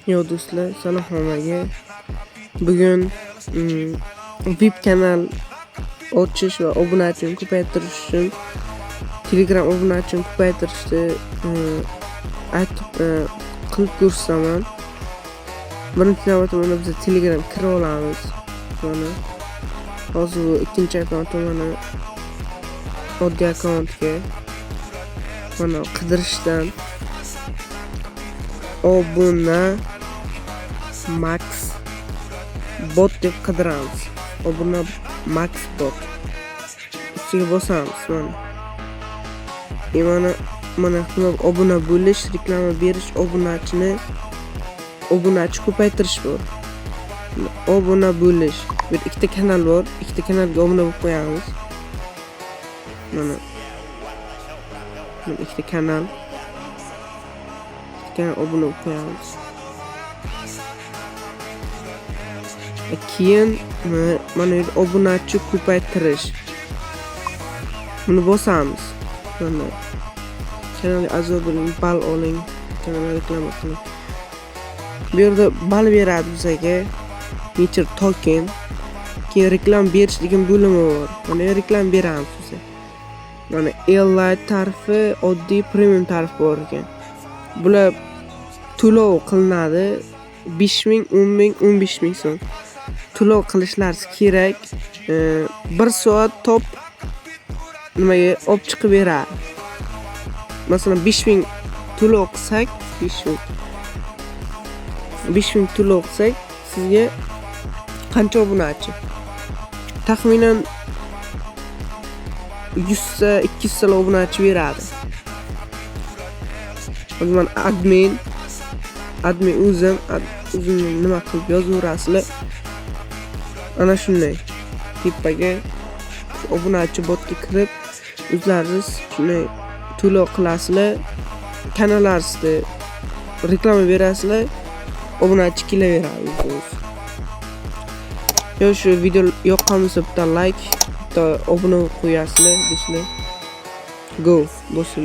Yo do'stlar, salom hammaga. Bugun VIP kanal ochish va obunachini ko'paytirish uchun Telegram obunachini ko'paytirishni aytib qilib ko'rsataman. Birinchi navbatda mana biz Telegram kirib olamiz. Mana hozir bu ikkinchi akkauntim, mana oddiy akkauntga mana qidirishdan obuna max bot deb qidiramiz. Obuna max bot ustiga bosamiz. Mana obuna bo'lish, reklama berish, obunachi ko'paytirish bor. Obuna bo'lish, bu ikkita kanal bor. Ikkita kanalga obuna bo'lib qo'yamiz. Mana ikkita kanal obuna bo'lib qo'yamiz. Keyin mana bu obunachi ko'paytirish. Buni bosamiz. Mana kanalga a'zo bo'ling, ball oling, kanalga reklama qiling. Bu yerda ball beradi bizga, necha token. Keyin reklama berish degan bo'limi bor. Mana reklama beramiz biz. Mana Elite tarifi, oddiy premium tarif bor ekan. Bular to'lov qilinadi. 5000, 10000, 15000 so'm. To'lov qilishlaringiz kerak. 1 soat top nimaga olib chiqib beradi. Masalan 5000 to'lov qilsak, 5000 to'lov qilsak, sizga qancha obunachi? Taxminan 100 ta, 200 ta obunachi beradi. O'zim admin o'zim nima qilib yozaverasizlar. Ana shunday tepaga obunachi botga kirib, o'zlaringiz shunday to'lov qilasizlar, kanallaringizda reklama berasizlar, obunachi kelaveradi. Yo, shu video yoqqan bo'lsa bitta like, bitta obuna qo'yasizlar do'stlar. Go, bo'lsin.